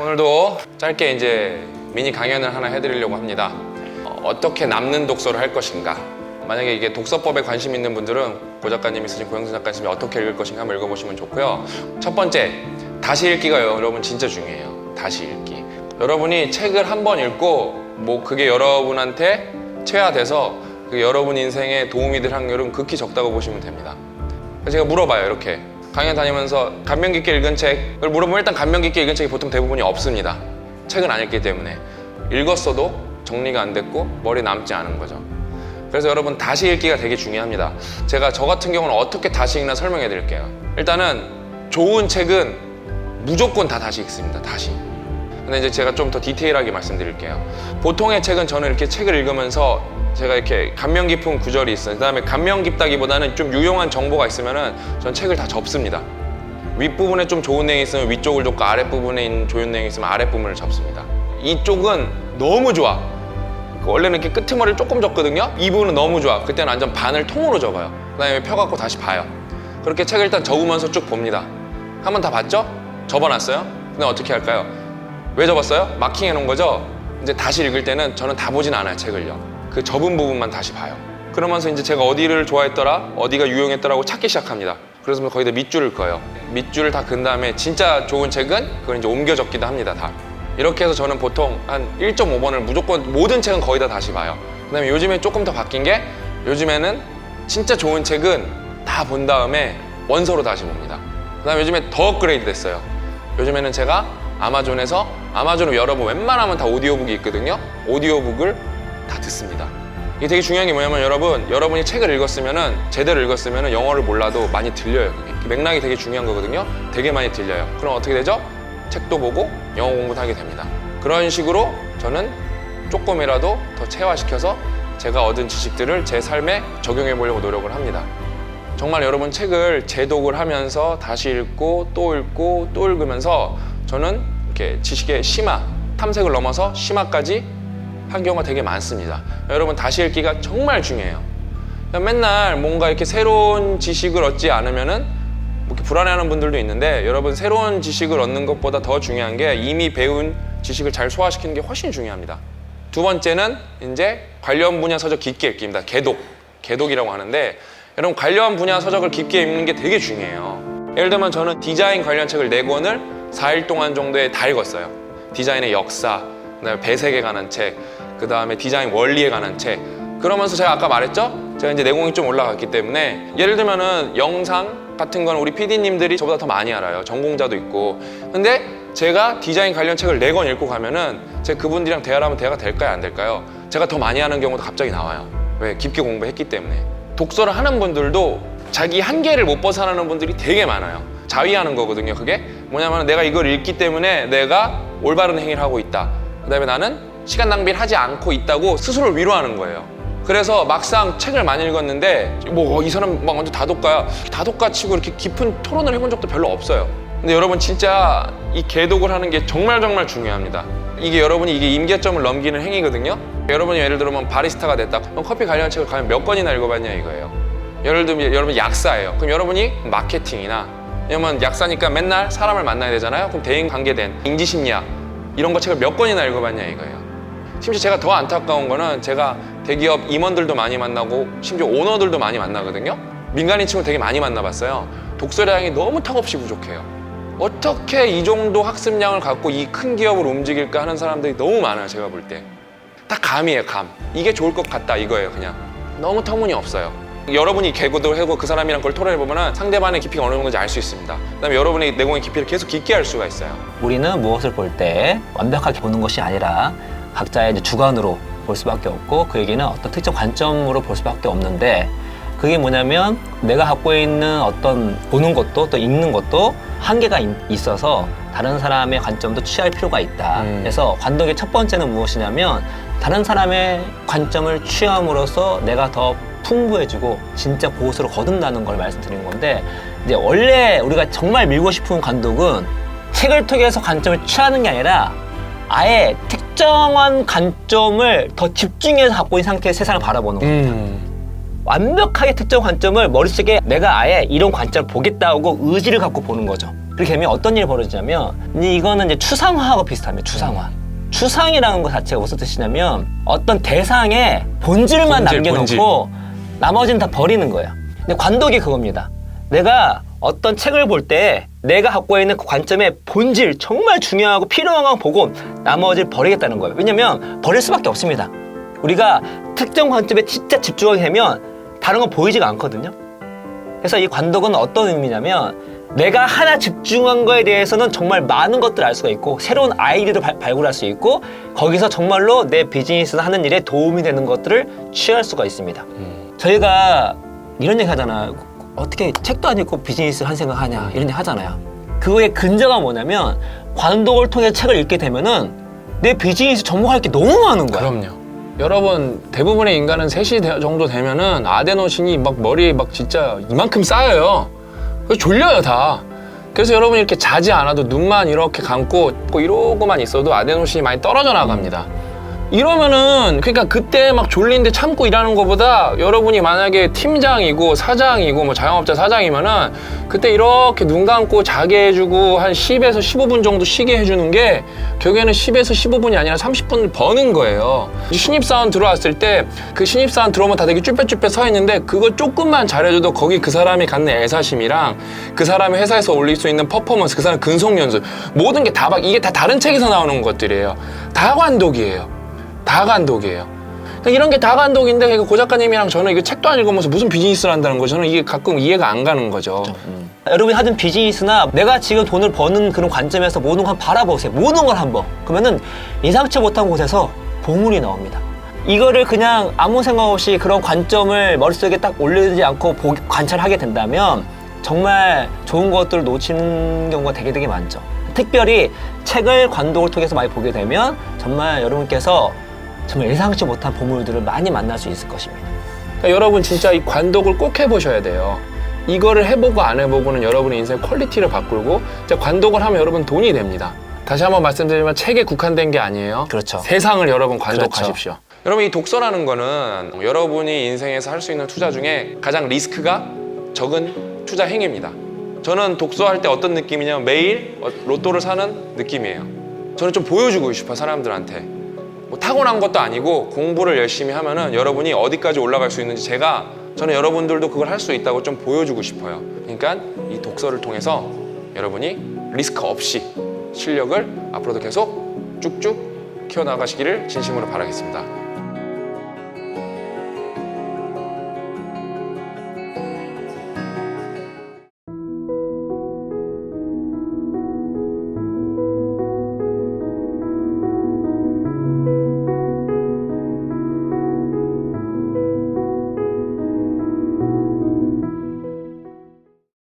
오늘도 짧게 이제 미니 강연을 하나 해드리려고 합니다. 어떻게 남는 독서를 할 것인가. 만약에 이게 독서법에 관심 있는 분들은 고 작가님이 쓰신 고영선 작가님이 어떻게 읽을 것인가 한번 읽어보시면 좋고요. 첫 번째, 다시 읽기가 여러분 진짜 중요해요. 다시 읽기. 여러분이 책을 한 번 읽고 뭐 그게 여러분한테 체화돼서 그게 여러분 인생에 도움이 될 확률은 극히 적다고 보시면 됩니다. 그래서 제가 물어봐요. 이렇게 강연 다니면서 감명 깊게 읽은 책을 물어보면 일단 감명 깊게 읽은 책이 보통 대부분이 없습니다. 책은 안 읽기 때문에. 읽었어도 정리가 안 됐고 머리에 남지 않은 거죠. 그래서 여러분 다시 읽기가 되게 중요합니다. 제가 저 같은 경우는 어떻게 다시 읽나 설명해 드릴게요. 일단은 좋은 책은 무조건 다 다시 읽습니다. 다시. 근데 이제 제가 좀 더 디테일하게 말씀드릴게요. 보통의 책은 저는 이렇게 책을 읽으면서 제가 이렇게 감명 깊은 구절이 있어요. 그 다음에 감명 깊다기보다는 좀 유용한 정보가 있으면은 전 책을 다 접습니다. 윗부분에 좀 좋은 내용이 있으면 위쪽을 접고 아랫부분에 있는 좋은 내용이 있으면 아랫부분을 접습니다. 이쪽은 너무 좋아. 원래는 이렇게 끄트머리를 조금 접거든요. 이 부분은 너무 좋아. 그때는 완전 반을 통으로 접어요. 그 다음에 펴갖고 다시 봐요. 그렇게 책을 일단 접으면서 쭉 봅니다. 한 번 다 봤죠? 접어놨어요? 근데 어떻게 할까요? 왜 접었어요? 마킹해 놓은 거죠? 이제 다시 읽을 때는 저는 다 보진 않아요, 책을요. 그 접은 부분만 다시 봐요. 그러면서 이제 제가 어디를 좋아했더라, 어디가 유용했더라고 찾기 시작합니다. 그래서 거기다 밑줄을 그어요. 밑줄을 다 근 다음에 진짜 좋은 책은 그걸 이제 옮겨 적기도 합니다, 다. 이렇게 해서 저는 보통 한 1.5번을 무조건 모든 책은 거의 다 다시 봐요. 그 다음에 요즘에 조금 더 바뀐 게 요즘에는 진짜 좋은 책은 다 본 다음에 원서로 다시 봅니다. 그 다음에 요즘에 더 업그레이드 됐어요. 요즘에는 제가 아마존을 열어보면 웬만하면 다 오디오북이 있거든요. 오디오북을 다 듣습니다. 이게 되게 중요한 게 뭐냐면 여러분이 책을 읽었으면은 제대로 읽었으면은 영어를 몰라도 많이 들려요. 그게 맥락이 되게 중요한 거거든요. 되게 많이 들려요. 그럼 어떻게 되죠? 책도 보고 영어 공부도 하게 됩니다. 그런 식으로 저는 조금이라도 더 체화시켜서 제가 얻은 지식들을 제 삶에 적용해 보려고 노력을 합니다. 정말 여러분 책을 재독을 하면서 다시 읽고 또 읽고 또 읽으면서 저는 이렇게 지식의 심화, 탐색을 넘어서 심화까지 한 경우가 되게 많습니다. 여러분 다시 읽기가 정말 중요해요. 맨날 뭔가 이렇게 새로운 지식을 얻지 않으면은 이렇게 불안해하는 분들도 있는데 여러분 새로운 지식을 얻는 것보다 더 중요한 게 이미 배운 지식을 잘 소화시키는 게 훨씬 중요합니다. 두 번째는 이제 관련 분야 서적 깊게 읽기입니다. 개독이라고 하는데 여러분 관련 분야 서적을 깊게 읽는 게 되게 중요해요. 예를 들면 저는 디자인 관련 책을 4권을 4일 동안 정도에 다 읽었어요. 디자인의 역사, 그다음에 배색에 관한 책, 그 다음에 디자인 원리에 관한 책. 그러면서 제가 아까 말했죠? 제가 이제 내공이 좀 올라갔기 때문에 예를 들면은 영상 같은 건 우리 PD님들이 저보다 더 많이 알아요. 전공자도 있고. 근데 제가 디자인 관련 책을 4권 읽고 가면은 제가 그분들이랑 대화를 하면 대화가 될까요? 안 될까요? 제가 더 많이 하는 경우도 갑자기 나와요. 왜? 깊게 공부했기 때문에. 독서를 하는 분들도 자기 한계를 못 벗어나는 분들이 되게 많아요. 자위하는 거거든요. 그게 뭐냐면 내가 이걸 읽기 때문에 내가 올바른 행위를 하고 있다. 그 다음에 나는 시간 낭비를 하지 않고 있다고 스스로를 위로하는 거예요. 그래서 막상 책을 많이 읽었는데 이 사람 막 완전 다독가 치고 이렇게 깊은 토론을 해본 적도 별로 없어요. 근데 여러분 진짜 이 개독을 하는 게 정말 중요합니다. 이게 여러분이 이게 임계점을 넘기는 행위거든요. 여러분이 예를 들면 바리스타가 됐다. 그럼 커피 관련 책을 과연 몇 권이나 읽어봤냐 이거예요. 예를 들면 여러분 약사예요. 그럼 여러분이 마케팅이나 왜냐면 약사니까 맨날 사람을 만나야 되잖아요. 그럼 대인 관계된 인지심리학 이런 거 책을 몇 권이나 읽어봤냐 이거예요. 심지어 제가 더 안타까운 거는 제가 대기업 임원들도 많이 만나고 심지어 오너들도 많이 만나거든요. 민간인 친구 되게 많이 만나봤어요. 독서량이 너무 턱없이 부족해요. 어떻게 이 정도 학습량을 갖고 이 큰 기업을 움직일까 하는 사람들이 너무 많아요. 제가 볼 때. 딱 감이에요. 감. 이게 좋을 것 같다 이거예요. 그냥. 너무 터무니없어요. 여러분이 개고도 하고 그 사람이랑 그걸 토론해보면 상대방의 깊이가 어느 정도인지 알 수 있습니다. 그다음에 여러분의 내공의 깊이를 계속 깊게 할 수가 있어요. 우리는 무엇을 볼 때 완벽하게 보는 것이 아니라 각자의 이제 주관으로 볼 수밖에 없고 그 얘기는 어떤 특정 관점으로 볼 수밖에 없는데 그게 뭐냐면 내가 갖고 있는 어떤 보는 것도 또 읽는 것도 한계가 있어서 다른 사람의 관점도 취할 필요가 있다. 그래서 관독의 첫 번째는 무엇이냐면 다른 사람의 관점을 취함으로써 내가 더 풍부해지고 진짜 고수로 거둔다는 걸 말씀드린 건데 이제 원래 우리가 정말 밀고 싶은 관독은 책을 통해서 관점을 취하는 게 아니라 아예 특정한 관점을 더 집중해서 갖고 있는 상태에서 세상을 바라보는 겁니다. 완벽하게 특정 관점을 머릿속에 내가 아예 이런 관점을 보겠다고 의지를 갖고 보는 거죠. 그렇게 되면 어떤 일이 벌어지냐면 이거는 이제 추상화하고 비슷합니다. 추상화. 추상이라는 것 자체가 무슨 뜻이냐면 어떤 대상의 본질만 남겨놓고 나머지는 다 버리는 거예요. 근데 관독이 그겁니다. 내가 어떤 책을 볼 때 내가 갖고 있는 그 관점의 본질, 정말 중요하고 필요한 거 보고 나머지를 버리겠다는 거예요. 왜냐면 버릴 수밖에 없습니다. 우리가 특정 관점에 진짜 집중하게 되면 다른 건 보이지가 않거든요. 그래서 이 관독은 어떤 의미냐면 내가 하나 집중한 거에 대해서는 정말 많은 것들을 알 수가 있고 새로운 아이디어를 발굴할 수 있고 거기서 정말로 내 비즈니스나 하는 일에 도움이 되는 것들을 취할 수가 있습니다. 저희가 이런 얘기 하잖아요. 어떻게 책도 안 읽고 비즈니스를 한 생각 하냐 이런 얘기 하잖아요. 그거의 근저가 뭐냐면 관독을 통해 책을 읽게 되면은 내 비즈니스 접목할 게 너무 많은 거야. 그럼요. 여러분 대부분의 인간은 3시 정도 되면은 아데노신이 막 머리에 막 진짜 이만큼 쌓여요. 그래서 졸려요 다. 그래서 여러분 이렇게 자지 않아도 눈만 이렇게 감고 이러고만 있어도 아데노신이 많이 떨어져 나갑니다. 이러면은 그러니까 그때 막 졸린데 참고 일하는 것보다 여러분이 만약에 팀장이고 사장이고 뭐 자영업자 사장이면은 그때 이렇게 눈 감고 자게 해주고 한 10에서 15분 정도 쉬게 해주는 게 결국에는 10에서 15분이 아니라 30분을 버는 거예요. 신입사원 들어왔을 때 그 신입사원 들어오면 다 되게 쭈뼛쭈뼛 서 있는데 그거 조금만 잘해줘도 거기 그 사람이 갖는 애사심이랑 그 사람이 회사에서 올릴 수 있는 퍼포먼스, 그 사람 근속 연수 모든 게 다 이게 다 다른 책에서 나오는 것들이에요. 다 관독이에요. 다 관독이에요. 이런 게 다 관독인데 고 작가님이랑 저는 이거 책도 안 읽으면서 무슨 비즈니스를 한다는 거죠. 저는 이게 가끔 이해가 안 가는 거죠. 여러분이 하든 비즈니스나 내가 지금 돈을 버는 그런 관점에서 모든 걸 한번 바라보세요. 모든 걸 한번. 그러면은 예상치 못한 곳에서 보물이 나옵니다. 이거를 그냥 아무 생각 없이 그런 관점을 머릿속에 딱 올리지 않고 관찰하게 된다면 정말 좋은 것들을 놓치는 경우가 되게 많죠. 특별히 책을 관독을 통해서 많이 보게 되면 정말 여러분께서 정말 예상치 못한 보물들을 많이 만날 수 있을 것입니다. 그러니까 여러분 진짜 이 관독을 꼭 해보셔야 돼요. 이거를 해보고 안 해보고는 여러분의 인생 퀄리티를 바꾸고 진짜 관독을 하면 여러분 돈이 됩니다. 다시 한번 말씀드리면 책에 국한된 게 아니에요. 그렇죠. 세상을 여러분 관독하십시오. 여러분 이 독서라는 거는 여러분이 인생에서 할 수 있는 투자 중에 가장 리스크가 적은 투자 행위입니다. 저는 독서할 때 어떤 느낌이냐면 매일 로또를 사는 느낌이에요. 저는 좀 보여주고 싶어요, 사람들한테. 뭐 타고난 것도 아니고 공부를 열심히 하면은 여러분이 어디까지 올라갈 수 있는지 저는 여러분들도 그걸 할 수 있다고 좀 보여주고 싶어요. 그러니까 이 독서를 통해서 여러분이 리스크 없이 실력을 앞으로도 계속 쭉쭉 키워나가시기를 진심으로 바라겠습니다.